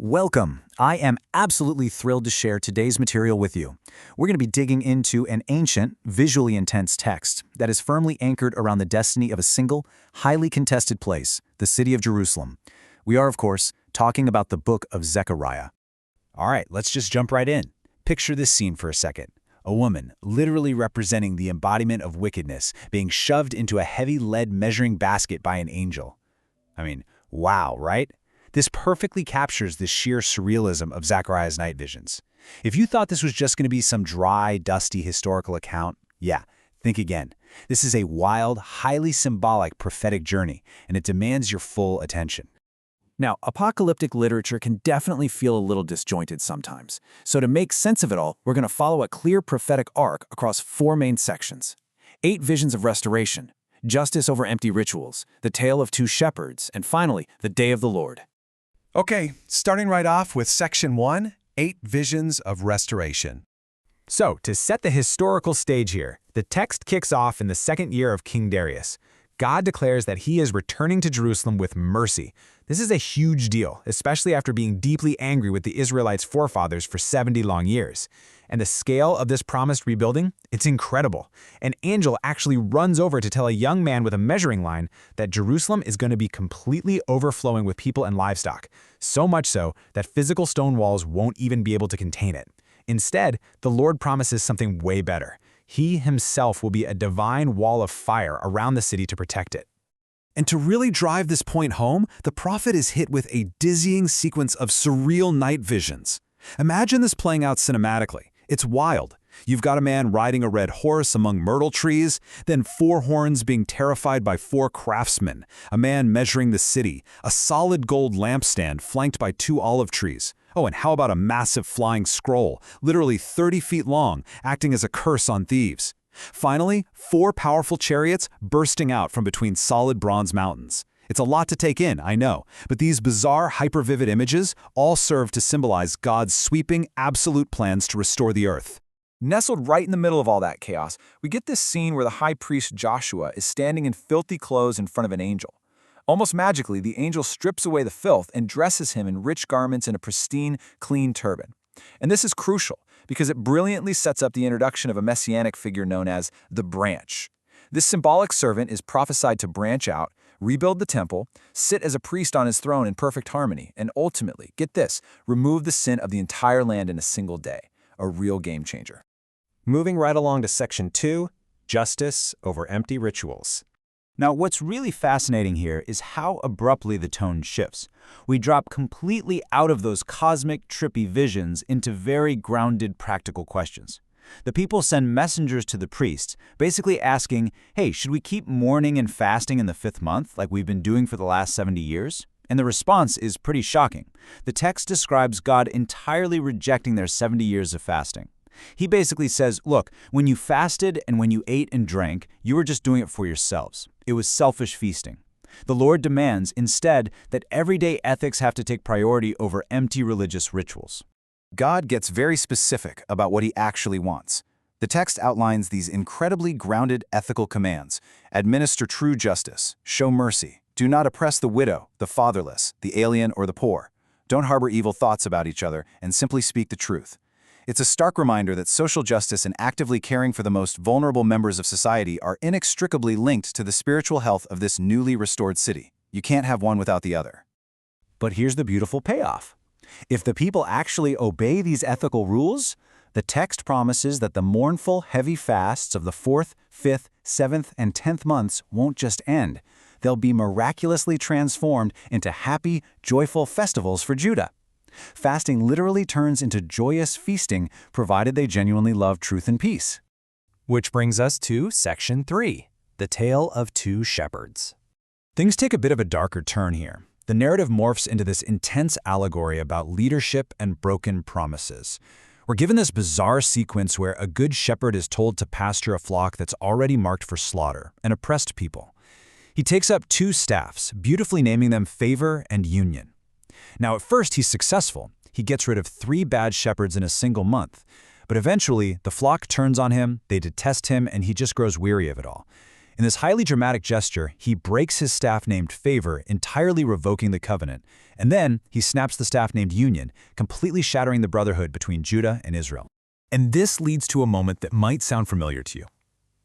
Welcome. I am absolutely thrilled to share today's material with you. We're going to be digging into an ancient, visually intense text that is firmly anchored around the destiny of a single, highly contested place, the city of Jerusalem. We are, of course, talking about the book of Zechariah. All right, let's just jump right in. Picture this scene for a second. A woman, literally representing the embodiment of wickedness, being shoved into a heavy lead measuring basket by an angel. I mean, wow, right? This perfectly captures the sheer surrealism of Zechariah's night visions. If you thought this was just going to be some dry, dusty historical account, yeah, think again. This is a wild, highly symbolic prophetic journey, and it demands your full attention. Now, apocalyptic literature can definitely feel a little disjointed sometimes. So to make sense of it all, we're going to follow a clear prophetic arc across four main sections. 8 visions of restoration, justice over empty rituals, the tale of 2 shepherds, and finally, the day of the Lord. Okay, starting right off with Section 1, 8 Visions of Restoration. So, to set the historical stage here, the text kicks off in the 2nd year of King Darius. God declares that he is returning to Jerusalem with mercy. This is a huge deal, especially after being deeply angry with the Israelites' forefathers for 70 long years. And the scale of this promised rebuilding, it's incredible. An angel actually runs over to tell a young man with a measuring line that Jerusalem is going to be completely overflowing with people and livestock, so much so that physical stone walls won't even be able to contain it. Instead, the Lord promises something way better. He himself will be a divine wall of fire around the city to protect it. And to really drive this point home, the prophet is hit with a dizzying sequence of surreal night visions. Imagine this playing out cinematically. It's wild. You've got a man riding a red horse among myrtle trees, then 4 horns being terrified by 4 craftsmen, a man measuring the city, a solid gold lampstand flanked by 2 olive trees. Oh, and how about a massive flying scroll, literally 30 feet long, acting as a curse on thieves? Finally, 4 powerful chariots bursting out from between solid bronze mountains. It's a lot to take in, I know, but these bizarre, hyper-vivid images all serve to symbolize God's sweeping, absolute plans to restore the earth. Nestled right in the middle of all that chaos, we get this scene where the high priest Joshua is standing in filthy clothes in front of an angel. Almost magically, the angel strips away the filth and dresses him in rich garments and a pristine, clean turban. And this is crucial, because it brilliantly sets up the introduction of a messianic figure known as the branch. This symbolic servant is prophesied to branch out, rebuild the temple, sit as a priest on his throne in perfect harmony, and ultimately, get this, remove the sin of the entire land in a single day. A real game changer. Moving right along to Section 2, Justice over Empty Rituals. Now, what's really fascinating here is how abruptly the tone shifts. We drop completely out of those cosmic, trippy visions into very grounded, practical questions. The people send messengers to the priests, basically asking, hey, should we keep mourning and fasting in the 5th month like we've been doing for the last 70 years? And the response is pretty shocking. The text describes God entirely rejecting their 70 years of fasting. He basically says, look, when you fasted and when you ate and drank, you were just doing it for yourselves. It was selfish feasting. The Lord demands, instead, that everyday ethics have to take priority over empty religious rituals. God gets very specific about what he actually wants. The text outlines these incredibly grounded ethical commands. Administer true justice, show mercy, do not oppress the widow, the fatherless, the alien, or the poor. Don't harbor evil thoughts about each other and simply speak the truth. It's a stark reminder that social justice and actively caring for the most vulnerable members of society are inextricably linked to the spiritual health of this newly restored city. You can't have one without the other. But here's the beautiful payoff. If the people actually obey these ethical rules, the text promises that the mournful, heavy fasts of the 4th, 5th, 7th, and 10th months won't just end. They'll be miraculously transformed into happy, joyful festivals for Judah. Fasting literally turns into joyous feasting, provided they genuinely love truth and peace. Which brings us to Section 3, the tale of 2 shepherds. Things take a bit of a darker turn here. The narrative morphs into this intense allegory about leadership and broken promises. We're given this bizarre sequence where a good shepherd is told to pasture a flock that's already marked for slaughter, an oppressed people. He takes up 2 staffs, beautifully naming them Favor and Union. Now, at first, he's successful. He gets rid of 3 bad shepherds in a single month. But eventually, the flock turns on him, they detest him, and he just grows weary of it all. In this highly dramatic gesture, he breaks his staff named Favor, entirely revoking the covenant, and then he snaps the staff named Union, completely shattering the brotherhood between Judah and Israel. And this leads to a moment that might sound familiar to you.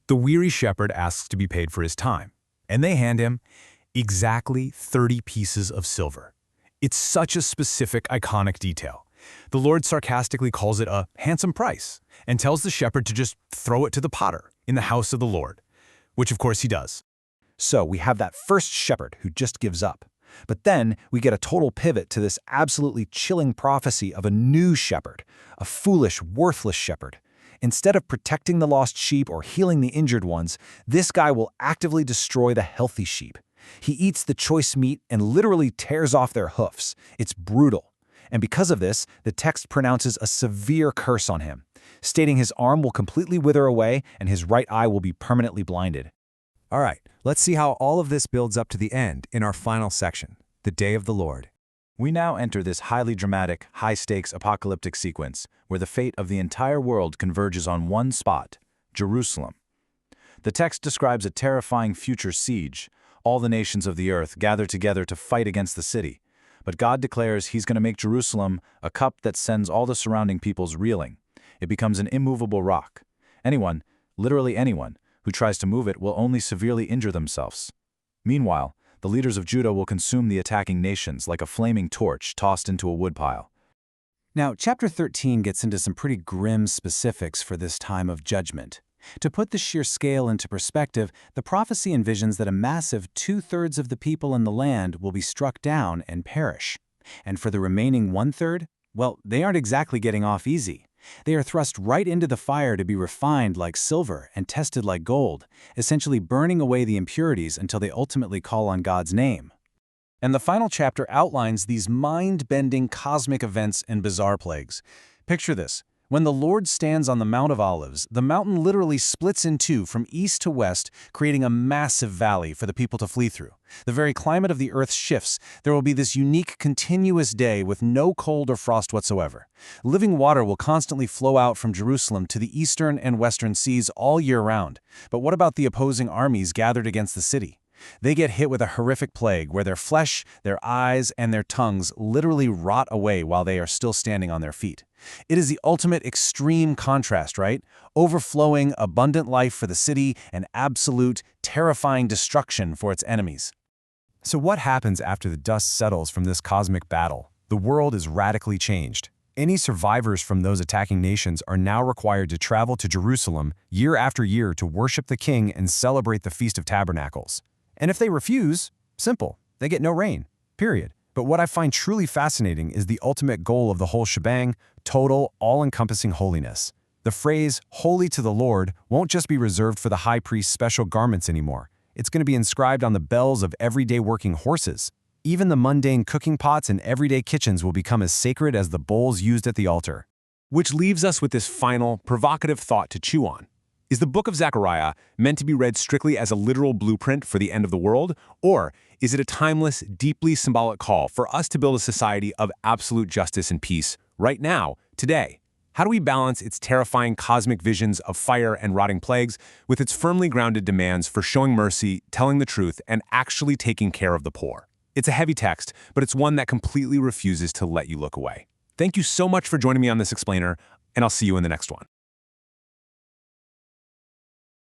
The weary shepherd asks to be paid for his time, and they hand him exactly 30 pieces of silver. It's such a specific, iconic detail. The Lord sarcastically calls it a handsome price and tells the shepherd to just throw it to the potter in the house of the Lord, which of course he does. So we have that first shepherd who just gives up. But then we get a total pivot to this absolutely chilling prophecy of a new shepherd, a foolish, worthless shepherd. Instead of protecting the lost sheep or healing the injured ones, this guy will actively destroy the healthy sheep. He eats the choice meat and literally tears off their hoofs. It's brutal. And because of this, the text pronounces a severe curse on him, stating his arm will completely wither away and his right eye will be permanently blinded. All right, let's see how all of this builds up to the end in our final section, the Day of the Lord. We now enter this highly dramatic, high-stakes apocalyptic sequence where the fate of the entire world converges on one spot, Jerusalem. The text describes a terrifying future siege. All the nations of the earth gather together to fight against the city. But God declares he's going to make Jerusalem a cup that sends all the surrounding peoples reeling. It becomes an immovable rock. Anyone, literally anyone, who tries to move it will only severely injure themselves. Meanwhile, the leaders of Judah will consume the attacking nations like a flaming torch tossed into a woodpile. Now, chapter 13 gets into some pretty grim specifics for this time of judgment. To put the sheer scale into perspective, the prophecy envisions that a massive 2/3 of the people in the land will be struck down and perish. And for the remaining 1/3, well, they aren't exactly getting off easy. They are thrust right into the fire to be refined like silver and tested like gold, essentially burning away the impurities until they ultimately call on God's name. And the final chapter outlines these mind-bending cosmic events and bizarre plagues. Picture this. When the Lord stands on the Mount of Olives, the mountain literally splits in two from east to west, creating a massive valley for the people to flee through. The very climate of the earth shifts. There will be this unique, continuous day with no cold or frost whatsoever. Living water will constantly flow out from Jerusalem to the eastern and western seas all year round. But what about the opposing armies gathered against the city? They get hit with a horrific plague where their flesh, their eyes, and their tongues literally rot away while they are still standing on their feet. It is the ultimate extreme contrast, right? Overflowing, abundant life for the city and absolute, terrifying destruction for its enemies. So what happens after the dust settles from this cosmic battle? The world is radically changed. Any survivors from those attacking nations are now required to travel to Jerusalem year after year to worship the king and celebrate the Feast of Tabernacles. And if they refuse, simple, they get no rain, period. But what I find truly fascinating is the ultimate goal of the whole shebang, total, all-encompassing holiness. The phrase, holy to the Lord, won't just be reserved for the high priest's special garments anymore. It's going to be inscribed on the bells of everyday working horses. Even the mundane cooking pots in everyday kitchens will become as sacred as the bowls used at the altar. Which leaves us with this final, provocative thought to chew on. Is the book of Zechariah meant to be read strictly as a literal blueprint for the end of the world, or is it a timeless, deeply symbolic call for us to build a society of absolute justice and peace right now, today? How do we balance its terrifying cosmic visions of fire and rotting plagues with its firmly grounded demands for showing mercy, telling the truth, and actually taking care of the poor? It's a heavy text, but it's one that completely refuses to let you look away. Thank you so much for joining me on this explainer, and I'll see you in the next one.